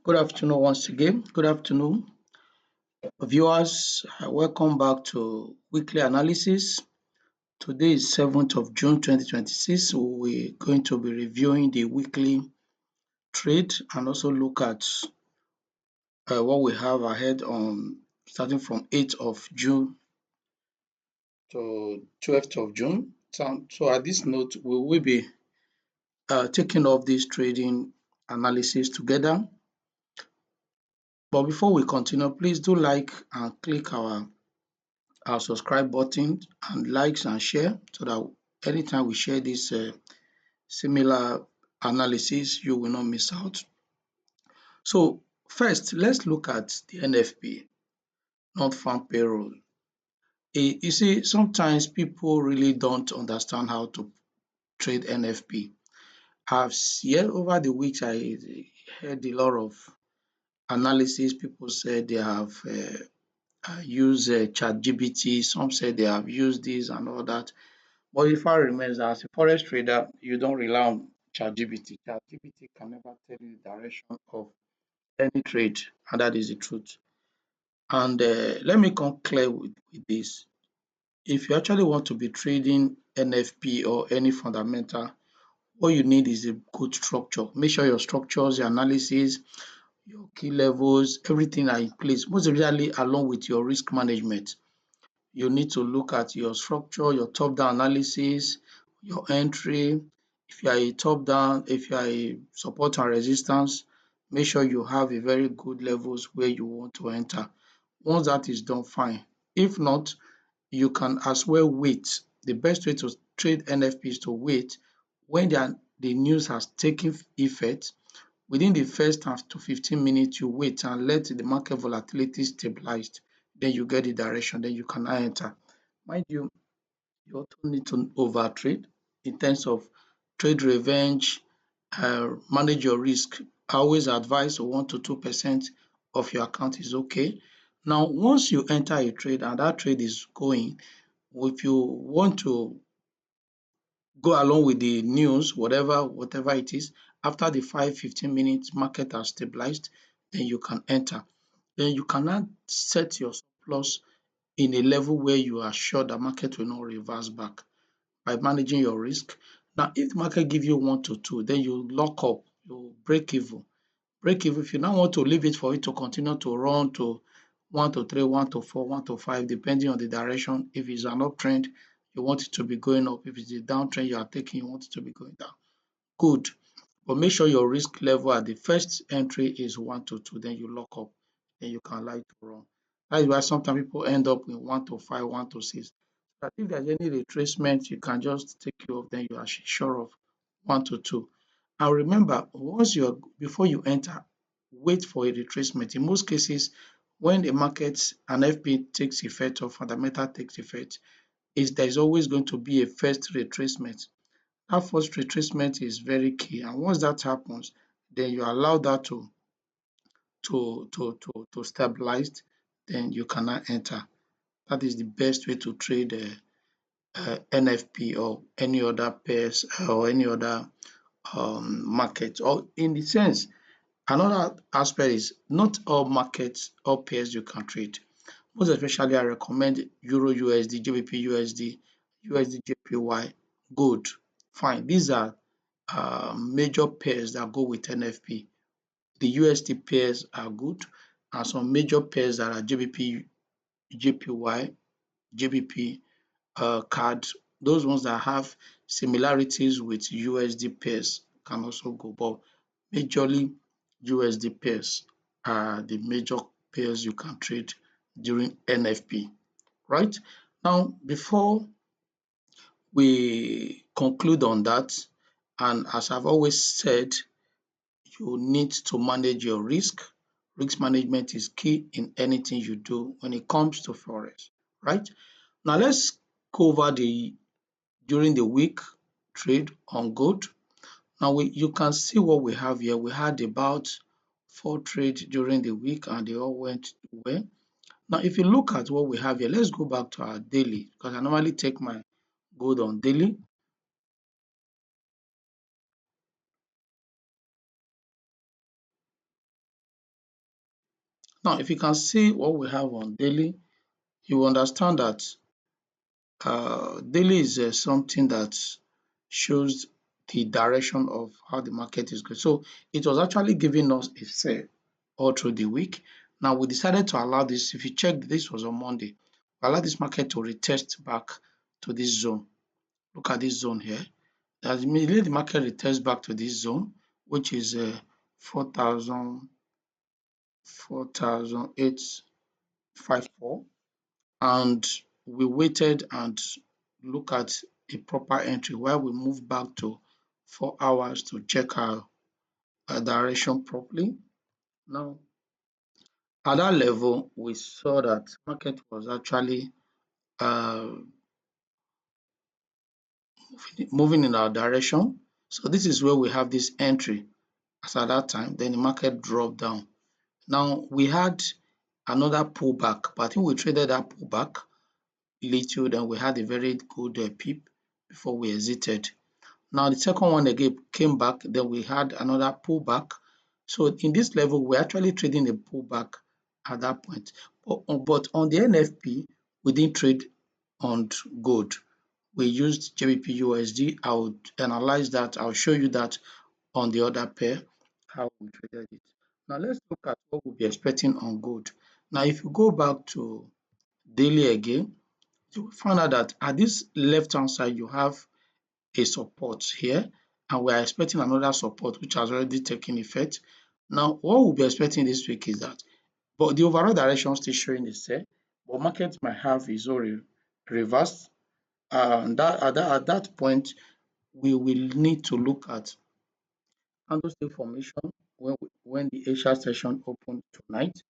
Good afternoon once again. Good afternoon, viewers. Welcome back to weekly analysis. Today is 7th of June 2026. So we're going to be reviewing the weekly trade and also look at what we have ahead on starting from 8th of June to 12th of June. So at this note, we will be taking off this trading analysis together. But before we continue, please do like and click our subscribe button and likes and share so that anytime we share this similar analysis, you will not miss out. So first, let's look at the NFP, non-farm payroll. You see, sometimes people really don't understand how to trade NFP. Over the weeks, I heard a lot of analysis. People said they have used ChatGPT. Some said they have used this and all that. But the fact remains that as a forex trader, you don't rely on ChatGPT. ChatGPT can never tell you the direction of any trade, and that is the truth. And let me come clear with this. If you actually want to be trading NFP or any fundamental, what you need is a good structure. Make sure your structures, your analysis, your key levels, everything are in place, most especially along with your risk management. You need to look at your structure, your top-down analysis, your entry. If you are a top-down, if you are a support and resistance, make sure you have a very good levels where you want to enter. Once that is done, fine. If not, you can as well wait. The best way to trade NFP is to wait when the news has taken effect. Within the first half to 15 minutes, you wait and let the market volatility stabilize. Then you get the direction, then you can now enter. Mind you, you also need to overtrade in terms of trade revenge, manage your risk. I always advise 1 to 2% of your account is okay. Now, once you enter a trade and that trade is going, if you want to go along with the news, whatever it is, after the 15 minutes market has stabilized, then you can enter. Then you can now set your stop loss in a level where you are sure the market will not reverse back by managing your risk. Now, if the market give you 1 to 2, then you lock up, you break even. Break even, if you now want to leave it for it to continue to run to 1 to 3, 1 to 4, 1 to 5, depending on the direction. If it's an uptrend, you want it to be going up. If it's a downtrend you are taking, you want it to be going down. Good. But make sure your risk level at the first entry is 1 to 2, then you lock up, then you can allow it to run. That is why sometimes people end up with 1 to 5, 1 to 6. But if there's any retracement, you can just take you off, then you are sure of 1 to 2. And remember, before you enter, wait for a retracement. In most cases, when the market and FP takes effect or fundamental takes effect, there's always going to be a first retracement. That first retracement is very key, and once that happens, then you allow that to stabilize, then you cannot enter. That is the best way to trade NFP or any other pairs or any other market. Or in the sense, another aspect is not all markets, all pairs you can trade. Most especially, I recommend Euro USD, GBP USD, USD JPY, gold. Fine. These are major pairs that go with NFP. The USD pairs are good, and some major pairs that are GBP, JPY, GBP, CAD, those ones that have similarities with USD pairs can also go, but majorly USD pairs are the major pairs you can trade during NFP, right? Now, before we conclude on that, and as I've always said, you need to manage your risk. Risk management is key in anything you do when it comes to forex, right? Now let's go over the during the week trade on gold. Now you can see what we have here. We had about 4 trades during the week and they all went well. Now if you look at what we have here, let's go back to our daily because I normally take my gold on daily. Now, if you can see what we have on daily, you will understand that daily is something that shows the direction of how the market is going. So it was actually giving us a sell all through the week. Now we decided to allow this. If you check, this was on Monday. We allow this market to retest back to this zone. Look at this zone here. That immediately the market retests back to this zone, which is 4,000, and we waited and look at a proper entry while we move back to 4 hours to check our direction properly. Now, at that level, we saw that market was actually uh, moving in our direction. So this is where we have this entry as at that time. Then the market dropped down. Now we had another pullback, but I think we traded that pullback little. Then we had a very good peep before we exited. Now the second one again came back, then we had another pullback. So in this level, we're actually trading a pullback at that point. But on the NFP, we didn't trade on gold. We used Gbpusd. I would analyze that. I'll show you that on the other pair, how we traded it. Now let's look at what we'll be expecting on gold. Now if you go back to daily again, you will find out that at this left-hand side, you have a support here, and we are expecting another support which has already taken effect. Now what we'll be expecting this week is that, but the overall direction still showing the sell, but market might have its own reverse, and at that point we will need to look at candlestick formation when the Asia session opened tonight.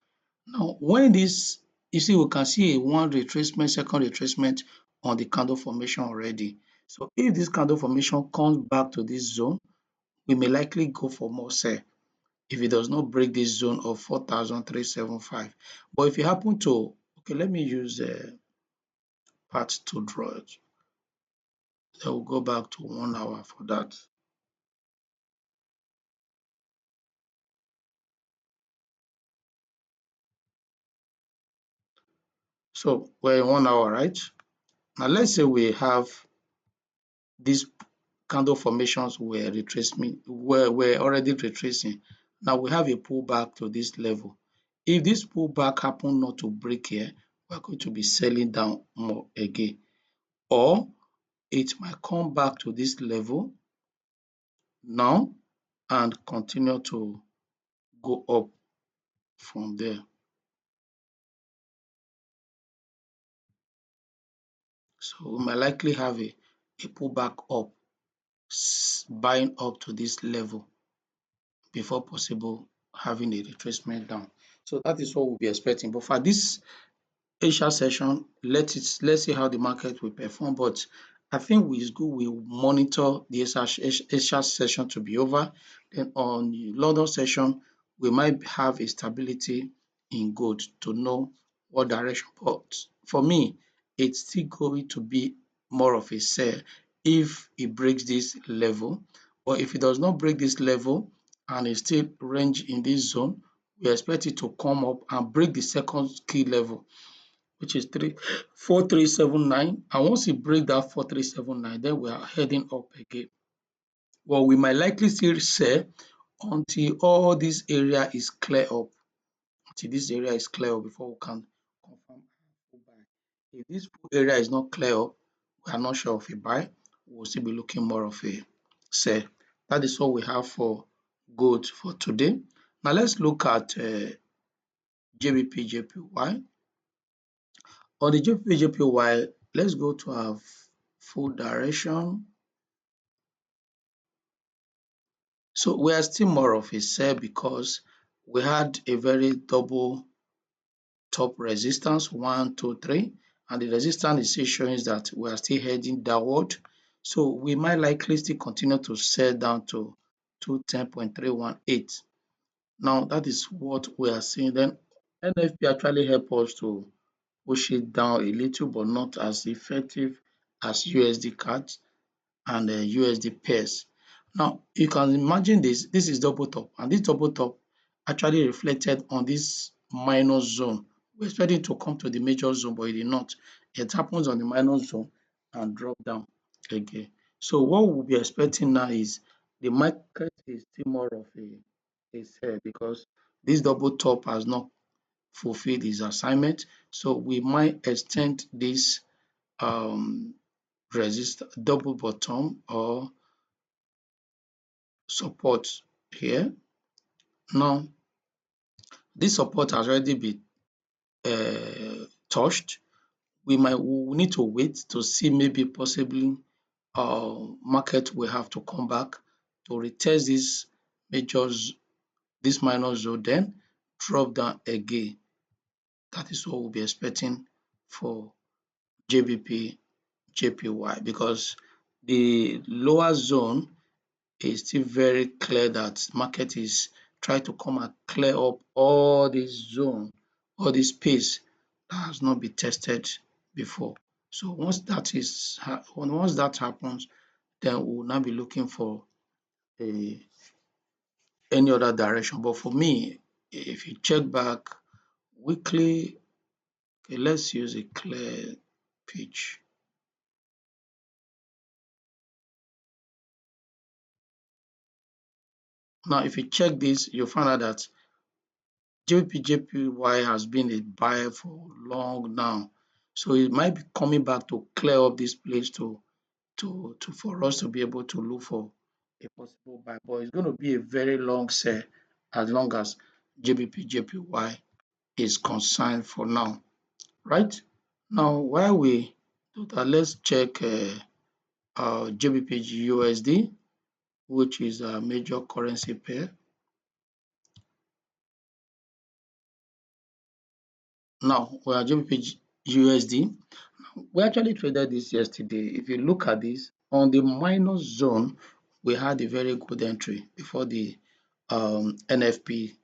Now when this, you see, we can see a one retracement, second retracement on the candle formation already. So if this candle formation comes back to this zone, we may likely go for more sell if it does not break this zone of 4,375. But if you happen to, okay, let me use a part to draw it. So we'll go back to 1 hour for that. So we're in 1 hour, right? Now let's say we have these candle formations were already retracing. Now we have a pullback to this level. If this pullback happen not to break here, we're going to be selling down more again. Or it might come back to this level now and continue to go up from there. So we might likely have a pullback up, buying up to this level before possible having a retracement down. So that is what we'll be expecting. But for this Asia session, let's see how the market will perform. But I think it's good we monitor the Asia session to be over. Then on the London session, we might have a stability in gold to know what direction. But for me, it's still going to be more of a sell if it breaks this level. But if it does not break this level and it still range in this zone, we expect it to come up and break the second key level, which is 4379. And once it breaks that 4379, then we are heading up again. Well, we might likely still sell until all this area is clear up. Until this area is clear up before we can confirm a buy. If this area is not clear up, we are not sure of a buy. We'll still be looking more of a sell. That is what we have for gold for today. Now let's look at GBPJPY. On the GBPJPY, let's go to our full direction. So we are still more of a sell because we had a very double top resistance, 1, 2, 3, and the resistance is still showing that we are still heading downward. So we might likely still continue to sell down to 210.318. Now that is what we are seeing. Then NFP actually help us to push it down a little, but not as effective as USD cards and USD pairs. Now you can imagine this is double top, and this double top actually reflected on this minor zone. We expect it to come to the major zone, but it did not. It happens on the minor zone and drop down again. So what we'll be expecting now is the market is still more of a sell because this double top has not fulfilled its assignment. So we might extend this resist double bottom or support here. Now this support has already been touched. We need to wait to see maybe possibly market will have to come back to retest this minor zone, then drop down again. That is what we'll be expecting for GBP JPY because the lower zone is still very clear that market is trying to come and clear up all this zone, all this space that has not been tested before. So once that happens, then we will now be looking for any other direction. But for me, if you check back weekly, okay, let's use a clear pitch. Now, if you check this, you'll find out that GBPJPY has been a buy for long now. So it might be coming back to clear up this place for us to be able to look for a possible buy. But it's going to be a very long sell as long as GBPJPY is concerned for now. Right? Now, while we do that, let's check GBPUSD, which is a major currency pair. Now, we are GBPUSD. We actually traded this yesterday. If you look at this, on the minus zone, we had a very good entry before the NFP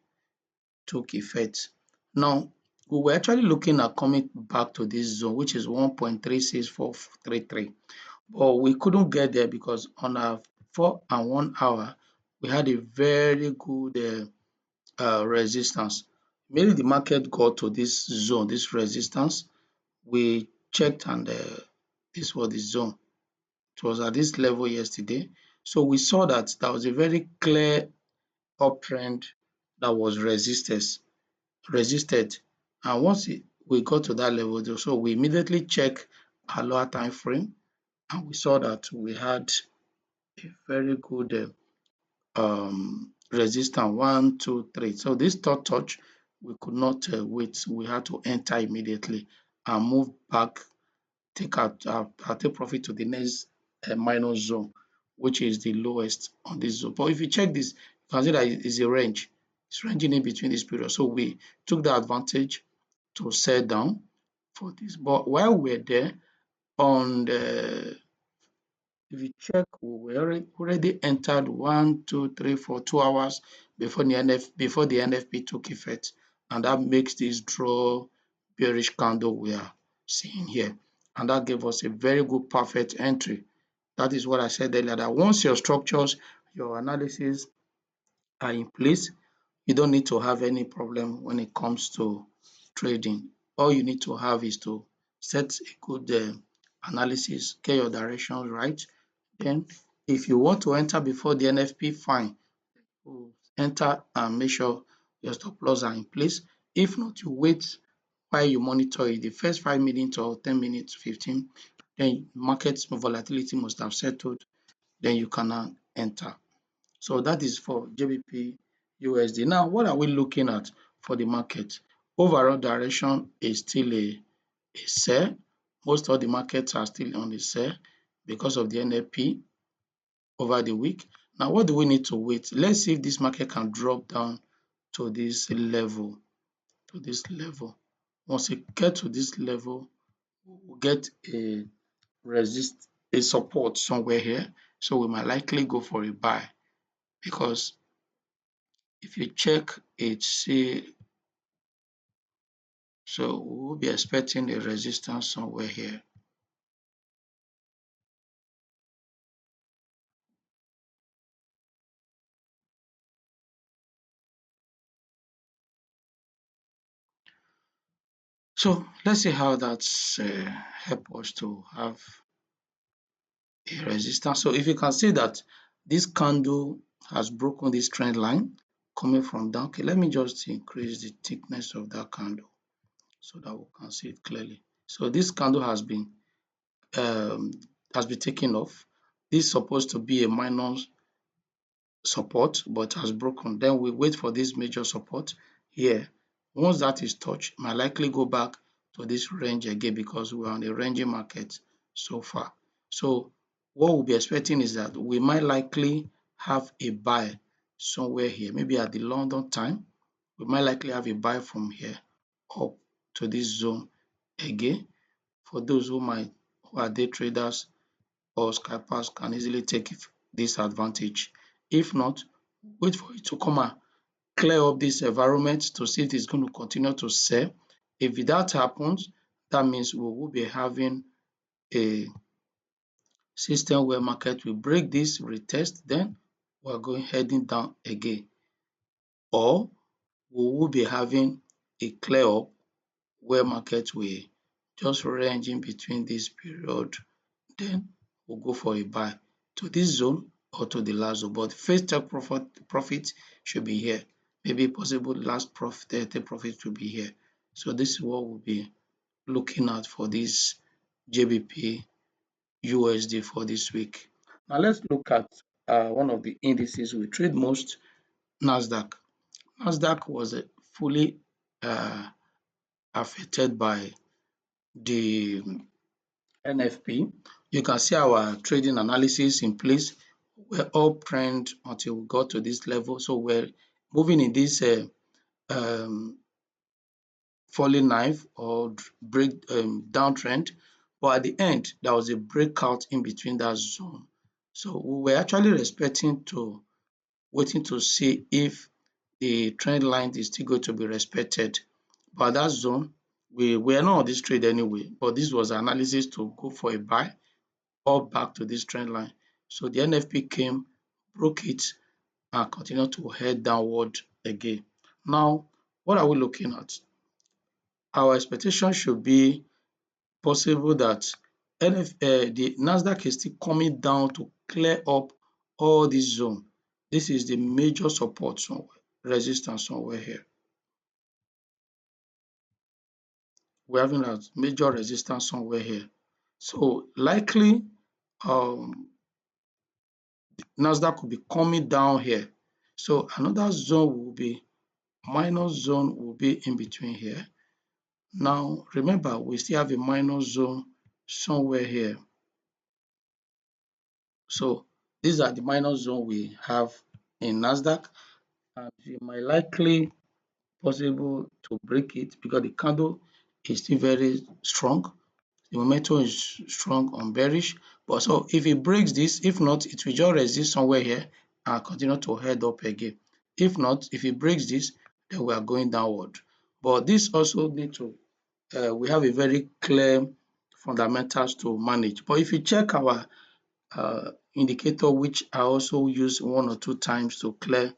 took effect. Now, we were actually looking at coming back to this zone, which is 1.36433. But we couldn't get there because on our 4 and 1 hour, we had a very good resistance. Maybe the market got to this zone, this resistance. We checked and this was the zone. It was at this level yesterday. So we saw that there was a very clear uptrend that was resisted. And once we got to that level, so we immediately checked our lower time frame and we saw that we had a very good resistance 1, 2, 3. So this third touch, we could not wait. We had to enter immediately and move back, take profit to the next minor zone, which is the lowest on this zone. But if you check this, you can see that it's a range. It's ranging in between this period. So we took the advantage to sell down for this. But while we're there, on the if you check, we already entered 1, 2, 3, 4, 2 hours before the NFP took effect, and that makes this draw bearish candle we are seeing here, and that gave us a very good perfect entry. That is what I said earlier, that once your structures, your analysis are in place, you don't need to have any problem when it comes to trading. All you need to have is to set a good analysis, get your directions right. Then if you want to enter before the NFP, fine. Enter and make sure your stop loss are in place. If not, you wait while you monitor it, the first 5 minutes or 10 minutes, 15, then market volatility must have settled, then you can now enter. So that is for GBP USD. Now, what are we looking at for the market? Overall direction is still a sell. Most of the markets are still on the sell because of the NFP over the week. Now, what do we need to wait? Let's see if this market can drop down to this level. Once it gets to this level, we'll get a support somewhere here. So we might likely go for a buy because if you check it, see, so we'll be expecting a resistance somewhere here. So let's see how that's help us to have a resistance. So if you can see that this candle has broken this trend line coming from down. Okay, let me just increase the thickness of that candle so that we can see it clearly. So this candle um, has been taken off. This is supposed to be a minor support but has broken. Then we wait for this major support here. Once that is touched, might likely go back to this range again because we're on a ranging market so far. So what we'll be expecting is that we might likely have a buy somewhere here, maybe at the London time. We might likely have a buy from here up to this zone again. For those who are day traders or scalpers can easily take this advantage. If not, wait for it to come and clear up this environment to see if it's going to continue to sell. If that happens, that means we will be having a system where market will break this retest, then we're going heading down again. Or we will be having a clear up where market will just range in between this period, then we'll go for a buy to this zone or to the last zone. But first take profit should be here. Maybe possible last profit, take profit should be here. So this is what we'll be looking at for this GBP USD for this week. Now let's look at one of the indices we trade most, Nasdaq. Nasdaq was fully uh, affected by the NFP. You can see our trading analysis in place. We're uptrend until we got to this level. So we're moving in this um, falling knife or break downtrend. But at the end, there was a breakout in between that zone. So we were actually waiting to see if the trend line is still going to be respected. But that zone, we were not on this trade anyway, but this was analysis to go for a buy up back to this trend line. So the NFP came, broke it, and continued to head downward again. Now, what are we looking at? Our expectation should be possible that the Nasdaq is still coming down to clear up all this zone. This is the major support somewhere, resistance somewhere here. We're having a major resistance somewhere here. So likely Nasdaq could be coming down here. So another zone will be minus zone will be in between here. Now remember we still have a minus zone somewhere here. So these are the minus zone we have in Nasdaq, and we might likely possible to break it because the candle is still very strong. The momentum is strong on bearish, but so if it breaks this, if not, it will just resist somewhere here and continue to head up again. If not, if it breaks this, then we are going downward. But this also need to we have a very clear fundamentals to manage. But if you check our indicator, which I also use one or two times to clear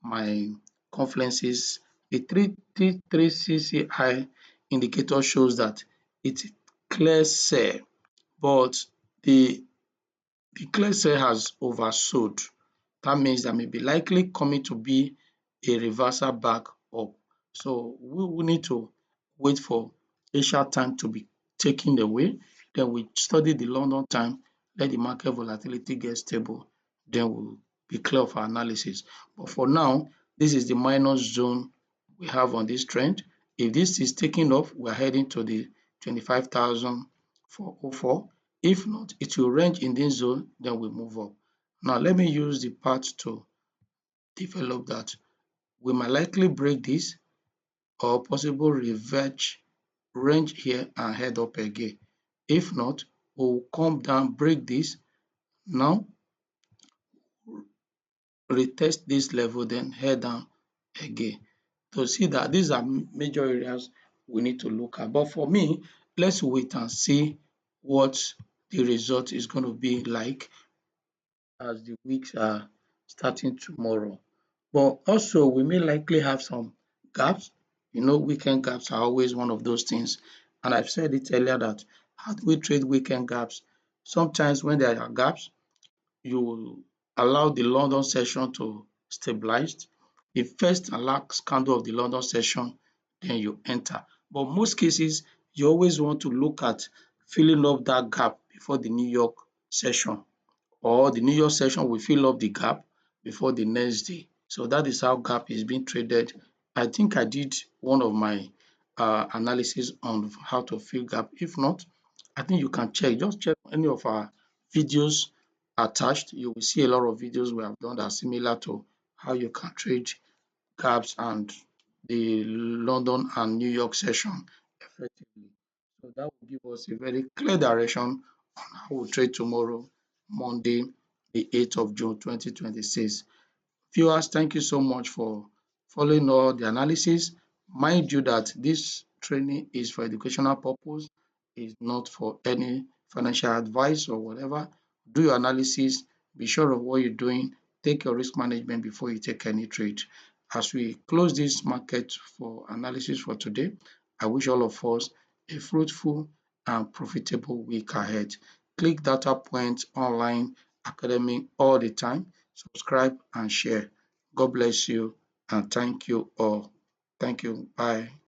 my confluences, the 3CCI indicator shows that it clears sell, but the clear sell has oversold. That means there may be likely coming to be a reversal back up. So we will need to wait for Asia time to be taken away. Then we study the London time, let the market volatility get stable. Then we'll be clear of our analysis. But for now, this is the minus zone we have on this trend. If this is taking off, we're heading to the 25,404. If not, it will range in this zone, then we move up. Now let me use the path to develop that. We might likely break this or possible reverse range here and head up again. If not, we'll come down, break this, now retest this level, then head down again. To see that these are major areas we need to look at. But for me, let's wait and see what the result is going to be like as the weeks are starting tomorrow. But also, we may likely have some gaps Weekend gaps are always one of those things. And I've said it earlier that how do we trade weekend gaps? Sometimes when there are gaps, you will allow the London session to stabilize. The first and last candle of the London session, then you enter. But most cases, you always want to look at filling up that gap before the New York session, or the New York session will fill up the gap before the next day. So that is how gap is being traded. I think I did one of my analysis on how to fill gap. If not, I think you can check. Just check any of our videos attached. You will see a lot of videos we have done that are similar to how you can trade gaps and the London and New York session effectively. So that will give us a very clear direction on how we trade tomorrow, Monday, the 8th of June 2026. Viewers, thank you so much for following all the analysis. Mind you that this training is for educational purpose, is not for any financial advice or whatever. Do your analysis, be sure of what you're doing, take your risk management before you take any trade. As we close this market for analysis for today, I wish all of us a fruitful and profitable week ahead. Click Data Point Online Academy all the time, subscribe and share. God bless you and thank you all. Thank you. Bye.